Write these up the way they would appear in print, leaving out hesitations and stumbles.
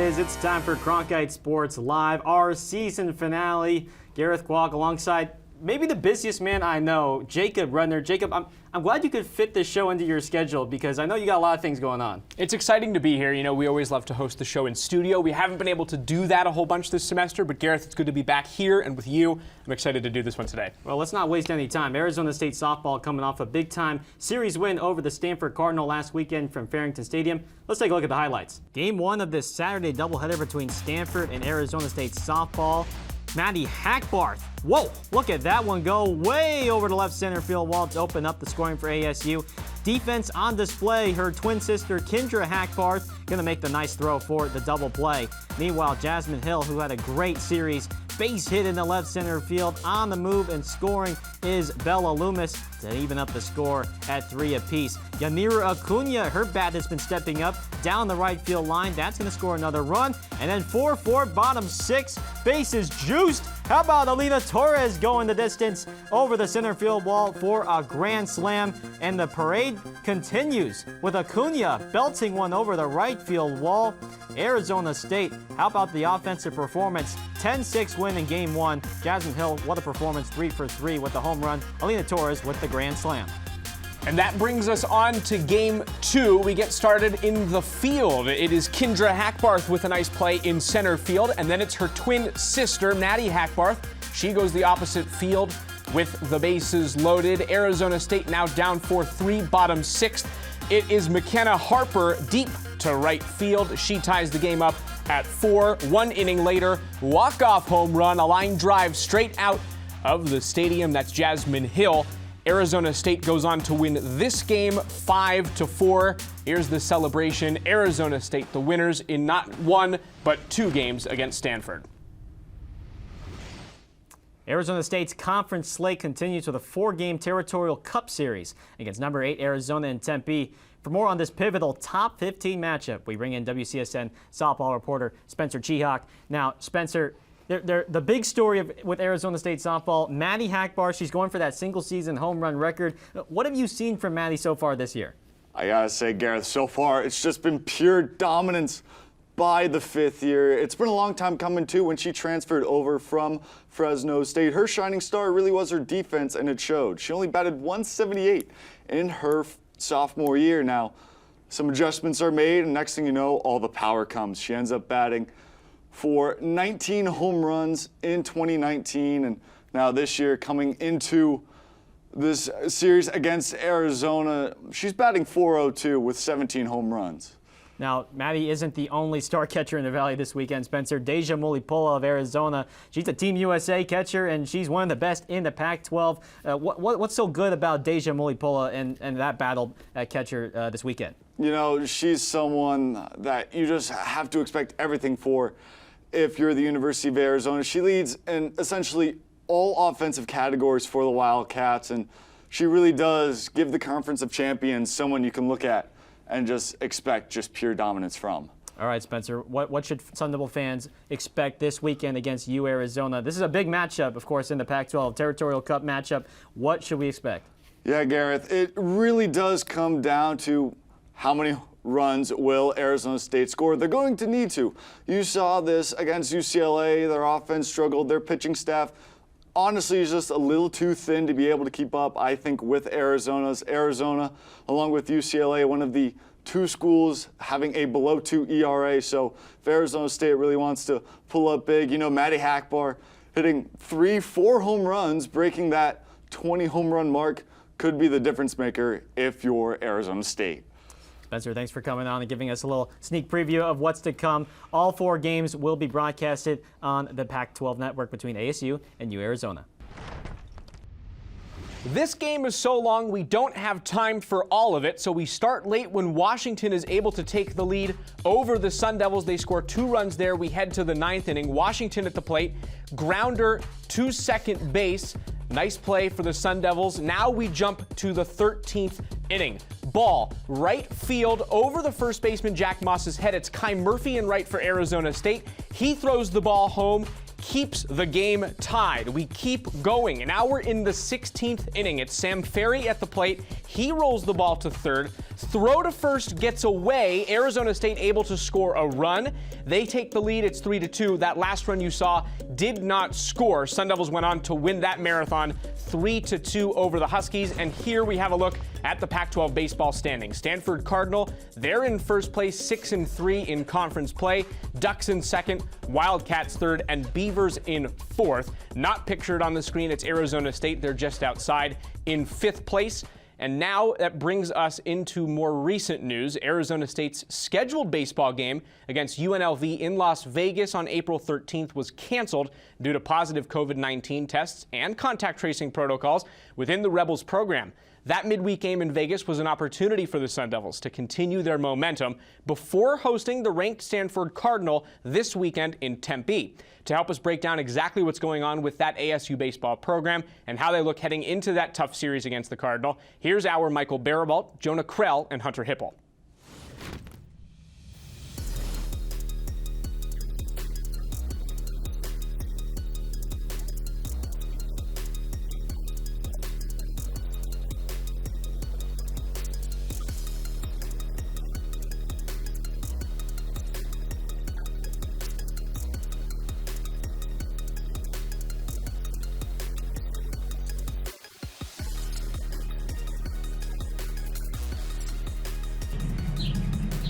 is. It's time for Cronkite Sports Live, our season finale. Gareth, Kwok alongside maybe the busiest man I know, Jacob Rudner. Jacob, I'm glad you could fit this show into your schedule because I know you got a lot of things going on. It's exciting to be here. You know, we always love to host the show in studio. We haven't been able to do that a whole bunch this semester, but Gareth, it's good to be back here and with you. I'm excited to do this one today. Well, let's not waste any time. Arizona State softball coming off a big-time series win over the Stanford Cardinal last weekend from Farrington Stadium. Let's take a look at the highlights. Game 1 of this Saturday doubleheader between Stanford and Arizona State softball. Maddie Hackbarth. Whoa, look at that one go way over the left center field wall to open up the scoring for ASU. Defense on display. Her twin sister, Kendra Hackbarth, going to make the nice throw for the double play. Meanwhile, Jasmine Hill, who had a great series, base hit in the left center field. On the move and scoring is Bella Loomis to even up the score at 3 apiece. Yanira Acuna, her bat has been stepping up down the right field line. That's going to score another run. And then 4-4, bottom 6, bases juiced. How about Alina Torres going the distance over the center field wall for a grand slam? And the parade continues with Acuna belting one over the right field wall. Arizona State, how about the offensive performance? 10-6 win in Game 1. Jasmine Hill, what a performance, 3 for 3 with the home run. Alina Torres with the grand slam. And that brings us on to Game 2. We get started in the field. It is Kendra Hackbarth with a nice play in center field, and then it's her twin sister, Maddie Hackbarth. She goes the opposite field with the bases loaded. Arizona State now down 4-3, bottom 6th. It is McKenna Harper deep to right field. She ties the game up at 4. 1 inning later, walk-off home run, a line drive straight out of the stadium. That's Jasmine Hill. Arizona State goes on to win this game 5-4. Here's the celebration. Arizona State, the winners in not 1, but 2 games against Stanford. Arizona State's conference slate continues with a 4-game Territorial Cup Series against number 8 Arizona in Tempe. For more on this pivotal top 15 matchup, we bring in WCSN softball reporter Spencer Chihawk. Now, Spencer, the big story with Arizona State softball, Maddie Hackbarth, she's going for that single-season home run record. What have you seen from Maddie so far this year? I gotta say, Gareth, so far it's just been pure dominance by the 5th year. It's been a long time coming, too, when she transferred over from Fresno State. Her shining star really was her defense, and it showed. She only batted .178 in her sophomore year. Now, some adjustments are made, and next thing you know, all the power comes. She ends up batting for 19 home runs in 2019, and now this year coming into this series against Arizona, she's batting .402 with 17 home runs. Now, Maddie isn't the only star catcher in the Valley this weekend, Spencer. Deja Mulipola of Arizona, she's a Team USA catcher, and she's one of the best in the Pac-12. What's so good about Deja Mulipola and that battle at catcher this weekend? You know, she's someone that you just have to expect everything for if you're the University of Arizona. She leads in essentially all offensive categories for the Wildcats, and she really does give the Conference of Champions someone you can look at and just expect just pure dominance from. All right, Spencer, what should Sun Devil fans expect this weekend against U Arizona? This is a big matchup, of course, in the Pac-12 Territorial Cup matchup. What should we expect? Yeah, Gareth, it really does come down to how many runs will Arizona State score. They're going to need to. You saw this against UCLA. Their offense struggled. Their pitching staff honestly is just a little too thin to be able to keep up, I think, with Arizona's. Arizona, along with UCLA, one of the 2 schools having a below 2 ERA. So if Arizona State really wants to pull up big, you know, Maddie Hackbarth hitting 3-4 home runs, breaking that 20 home run mark could be the difference maker if you're Arizona State. Spencer, thanks for coming on and giving us a little sneak preview of what's to come. All 4 games will be broadcasted on the Pac-12 network between ASU and U Arizona. This game is so long we don't have time for all of it, so we start late when Washington is able to take the lead over the Sun Devils. They score 2 runs there. We head to the 9th inning. Washington at the plate, grounder to second base. Nice play for the Sun Devils. Now we jump to the 13th inning. Ball, right field, over the first baseman Jack Moss's head. It's Kai Murphy in right for Arizona State. He throws the ball home, keeps the game tied. We keep going. And now we're in the 16th inning. It's Sam Ferry at the plate. He rolls the ball to third. Throw to first gets away. Arizona State able to score a run. They take the lead. It's 3-2. That last run you saw did not score. Sun Devils went on to win that marathon 3-2 over the Huskies. And here we have a look at the Pac-12 baseball standings. Stanford Cardinal, they're in first place, 6-3 in conference play. Ducks in second, Wildcats third, and Beavers in fourth. Not pictured on the screen, it's Arizona State. They're just outside in fifth place. And now that brings us into more recent news. Arizona State's scheduled baseball game against UNLV in Las Vegas on April 13th was canceled due to positive COVID-19 tests and contact tracing protocols within the Rebels program. That midweek game in Vegas was an opportunity for the Sun Devils to continue their momentum before hosting the ranked Stanford Cardinal this weekend in Tempe. To help us break down exactly what's going on with that ASU baseball program and how they look heading into that tough series against the Cardinal, here's our Michael Barabalt, Jonah Krell, and Hunter Hipple.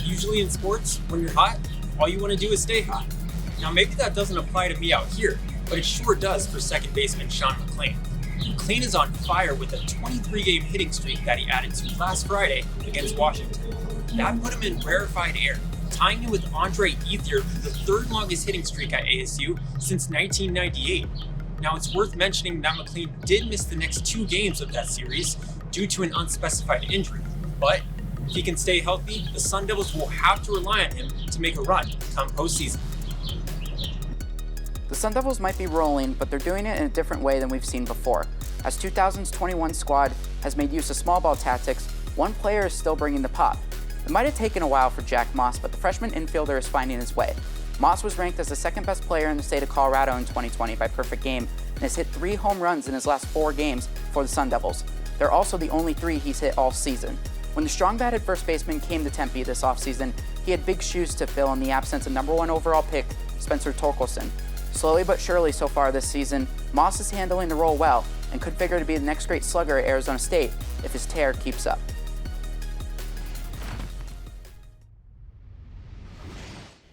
Usually in sports, when you're hot, all you want to do is stay hot. Now maybe that doesn't apply to me out here, but it sure does for second baseman Sean McLean. McLean is on fire with a 23-game hitting streak that he added to last Friday against Washington. That put him in rarefied air, tying him with Andre Ethier for the third longest hitting streak at ASU since 1998. Now it's worth mentioning that McLean did miss the next 2 games of that series due to an unspecified injury, but if he can stay healthy, the Sun Devils will have to rely on him to make a run come postseason. The Sun Devils might be rolling, but they're doing it in a different way than we've seen before. As 2000's 21 squad has made use of small ball tactics, one player is still bringing the pop. It might have taken a while for Jack Moss, but the freshman infielder is finding his way. Moss was ranked as the second best player in the state of Colorado in 2020 by Perfect Game and has hit 3 home runs in his last 4 games for the Sun Devils. They're also the only 3 he's hit all season. When the strong-batted first baseman came to Tempe this offseason, he had big shoes to fill in the absence of #1 overall pick Spencer Torkelson. Slowly but surely so far this season, Moss is handling the role well and could figure to be the next great slugger at Arizona State if his tear keeps up.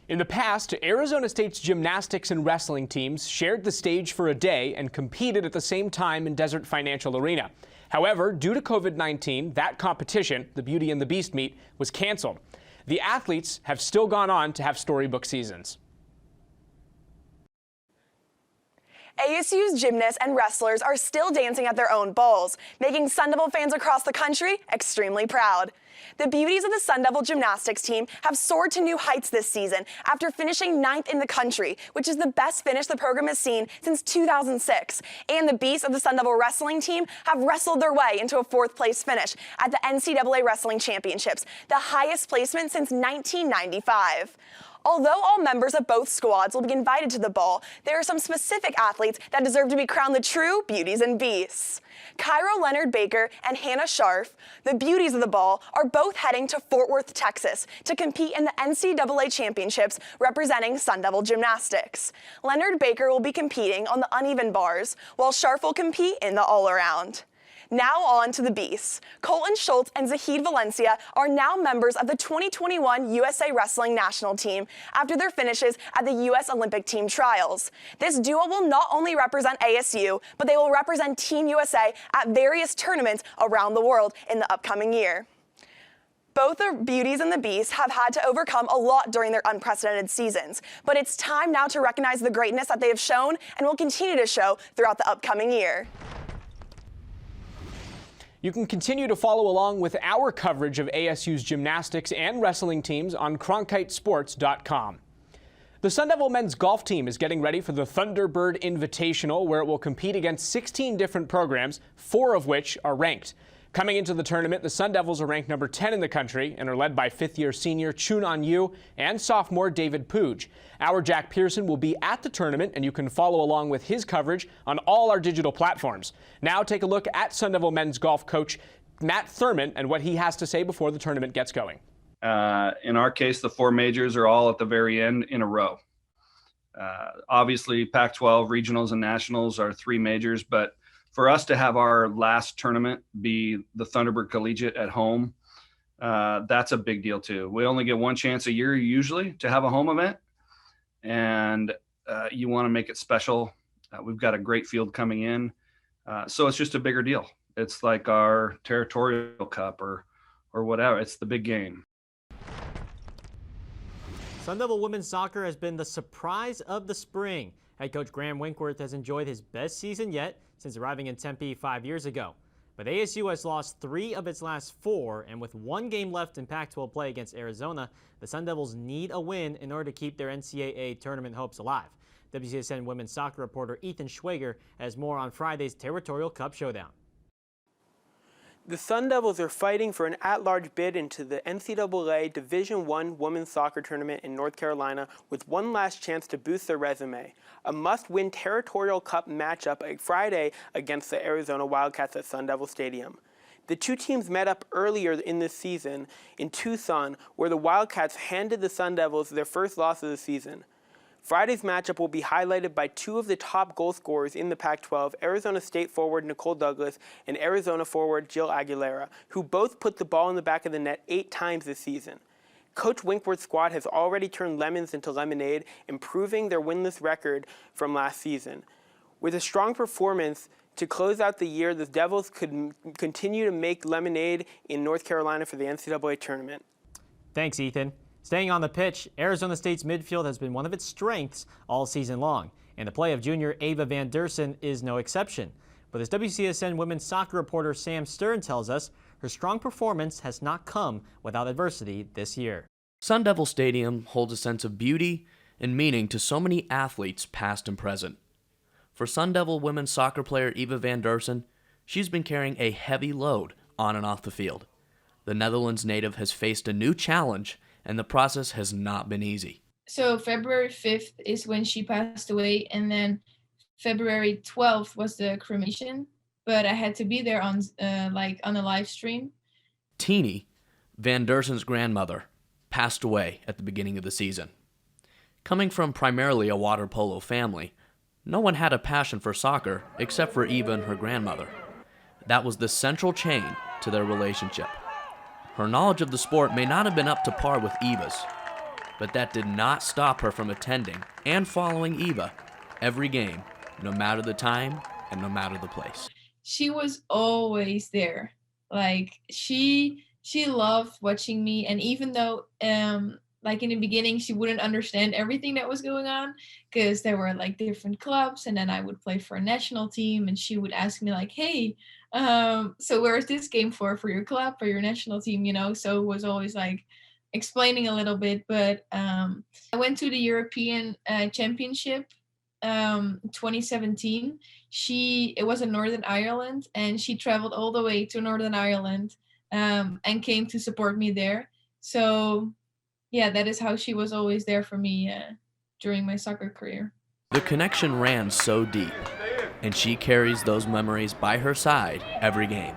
In the past, Arizona State's gymnastics and wrestling teams shared the stage for a day and competed at the same time in Desert Financial Arena. However, due to COVID-19, that competition, the Beauty and the Beast meet, was canceled. The athletes have still gone on to have storybook seasons. ASU's gymnasts and wrestlers are still dancing at their own balls, making Sun Devil fans across the country extremely proud. The beauties of the Sun Devil gymnastics team have soared to new heights this season after finishing 9th in the country, which is the best finish the program has seen since 2006. And the beasts of the Sun Devil wrestling team have wrestled their way into a 4th place finish at the NCAA Wrestling Championships, the highest placement since 1995. Although all members of both squads will be invited to the ball, there are some specific athletes that deserve to be crowned the true beauties and beasts. Cairo Leonard Baker and Hannah Scharf, the beauties of the ball, are both heading to Fort Worth, Texas to compete in the NCAA Championships representing Sun Devil gymnastics. Leonard Baker will be competing on the uneven bars, while Scharf will compete in the all-around. Now on to the beasts. Colton Schultz and Zahid Valencia are now members of the 2021 USA Wrestling National Team after their finishes at the U.S. Olympic Team Trials. This duo will not only represent ASU, but they will represent Team USA at various tournaments around the world in the upcoming year. Both the beauties and the beasts have had to overcome a lot during their unprecedented seasons, but it's time now to recognize the greatness that they have shown and will continue to show throughout the upcoming year. You can continue to follow along with our coverage of ASU's gymnastics and wrestling teams on CronkiteSports.com. The Sun Devil men's golf team is getting ready for the Thunderbird Invitational, where it will compete against 16 different programs, 4 of which are ranked. Coming into the tournament, the Sun Devils are ranked number 10 in the country and are led by 5th-year senior Chunan Yu and sophomore David Pooj. Our Jack Pearson will be at the tournament, and you can follow along with his coverage on all our digital platforms. Now take a look at Sun Devil men's golf coach Matt Thurman and what he has to say before the tournament gets going. In our case, the 4 majors are all at the very end in a row. Obviously, Pac-12 regionals and nationals are 3 majors, but for us to have our last tournament be the Thunderbird Collegiate at home, that's a big deal too. We only get 1 chance a year usually to have a home event, and you want to make it special. We've got a great field coming in, so it's just a bigger deal. It's like our Territorial Cup or whatever. It's the big game. Sun Devil women's soccer has been the surprise of the spring. Head coach Graham Winkworth has enjoyed his best season yet since arriving in Tempe 5 years ago. But ASU has lost 3 of its last 4, and with 1 game left in Pac-12 play against Arizona, the Sun Devils need a win in order to keep their NCAA tournament hopes alive. WCSN women's soccer reporter Ethan Schwager has more on Friday's Territorial Cup showdown. The Sun Devils are fighting for an at-large bid into the NCAA Division I Women's Soccer Tournament in North Carolina with one last chance to boost their resume. A must-win Territorial Cup matchup Friday against the Arizona Wildcats at Sun Devil Stadium. The 2 teams met up earlier in this season in Tucson, where the Wildcats handed the Sun Devils their first loss of the season. Friday's matchup will be highlighted by 2 of the top goal scorers in the Pac-12, Arizona State forward Nicole Douglas and Arizona forward Jill Aguilera, who both put the ball in the back of the net 8 times this season. Coach Winkworth's squad has already turned lemons into lemonade, improving their winless record from last season. With a strong performance to close out the year, the Devils could continue to make lemonade in North Carolina for the NCAA tournament. Thanks, Ethan. Staying on the pitch, Arizona State's midfield has been one of its strengths all season long, and the play of junior Ava Van Dersen is no exception. But as WCSN women's soccer reporter Sam Stern tells us, her strong performance has not come without adversity this year. Sun Devil Stadium holds a sense of beauty and meaning to so many athletes past and present. For Sun Devil women's soccer player Eva Van Dersen, she's been carrying a heavy load on and off the field. The Netherlands native has faced a new challenge, and the process has not been easy. So February 5th is when she passed away, and then February 12th was the cremation, but I had to be there on a live stream. Teeny, Van Dersen's grandmother, passed away at the beginning of the season. Coming from primarily a water polo family, no one had a passion for soccer except for Eva and her grandmother. That was the central chain to their relationship. Her knowledge of the sport may not have been up to par with Eva's, but that did not stop her from attending and following Eva every game, no matter the time and no matter the place. She was always there. She loved watching me, and even though in the beginning she wouldn't understand everything that was going on because there were different clubs, and then I would play for a national team, and she would ask me hey, so where is this game for your club, for your national team, so it was always explaining a little bit. But I went to the European Championship 2017. It was in Northern Ireland, and she traveled all the way to Northern Ireland and came to support me there. So yeah, that is how she was always there for me during my soccer career. The connection ran so deep, and she carries those memories by her side every game.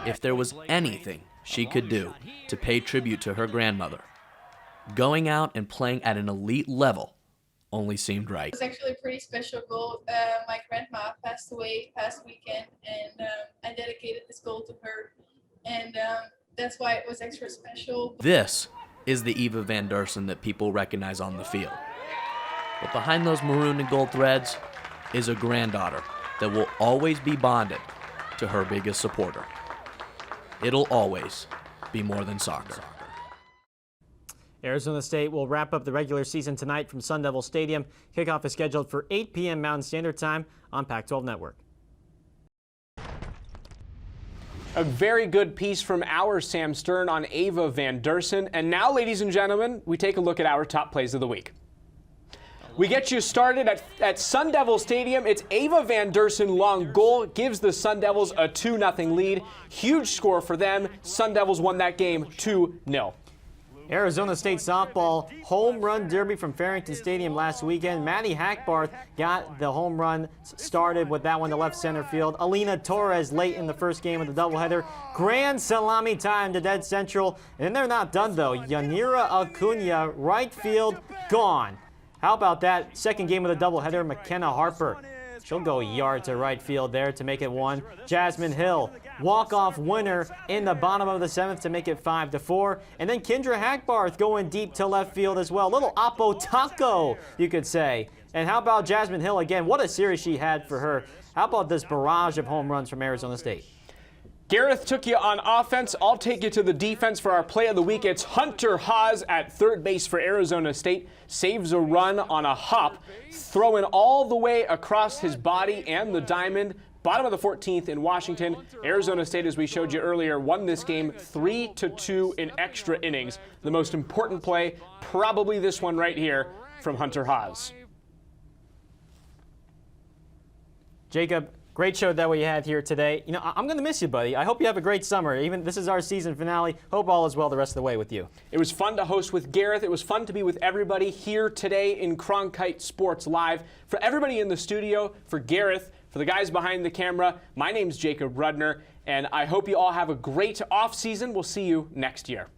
If there was anything she could do to pay tribute to her grandmother, going out and playing at an elite level only seemed right. It was actually a pretty special goal. My grandma passed away past weekend, and I dedicated this goal to her, and that's why it was extra special. This is the Eva Van Dersen that people recognize on the field. But behind those maroon and gold threads is a granddaughter that will always be bonded to her biggest supporter. It'll always be more than soccer. Arizona State will wrap up the regular season tonight from Sun Devil Stadium. Kickoff is scheduled for 8 p.m. Mountain Standard Time on Pac-12 Network. A very good piece from our Sam Stern on Ava Van Dersen. And now, ladies and gentlemen, we take a look at our top plays of the week. We get you started at Sun Devil Stadium. It's Ava Van Dersen long goal, gives the Sun Devils a 2-0 lead. Huge score for them. Sun Devils won that game 2-0. Arizona State softball home run derby from Farrington Stadium last weekend. Maddie Hackbarth got the home run started with that one to left center field. Alina Torres late in the first game of the doubleheader. Grand salami time to dead central. And they're not done though. Yanira Acuna, right field, gone. How about that? Second game of the doubleheader, McKenna Harper. She'll go yard to right field there to make it 1. Jasmine Hill, walk-off winner in the bottom of the 7th to make it 5-4. And then Kendra Hackbarth going deep to left field as well. Little Oppo Taco, you could say. And how about Jasmine Hill again? What a series she had for her. How about this barrage of home runs from Arizona State? Gareth took you on offense. I'll take you to the defense for our play of the week. It's Hunter Haas at third base for Arizona State. Saves a run on a hop, throwing all the way across his body and the diamond. Bottom of the 14th in Washington. Arizona State, as we showed you earlier, won this game 3-2 in extra innings. The most important play, probably this one right here from Hunter Haas. Jacob, great show that we had here today. You know, I'm going to miss you, buddy. I hope you have a great summer. Even this is our season finale. Hope all is well the rest of the way with you. It was fun to host with Gareth. It was fun to be with everybody here today in Cronkite Sports Live. For everybody in the studio, for Gareth, for the guys behind the camera, my name's Jacob Rudner, and I hope you all have a great off season. We'll see you next year.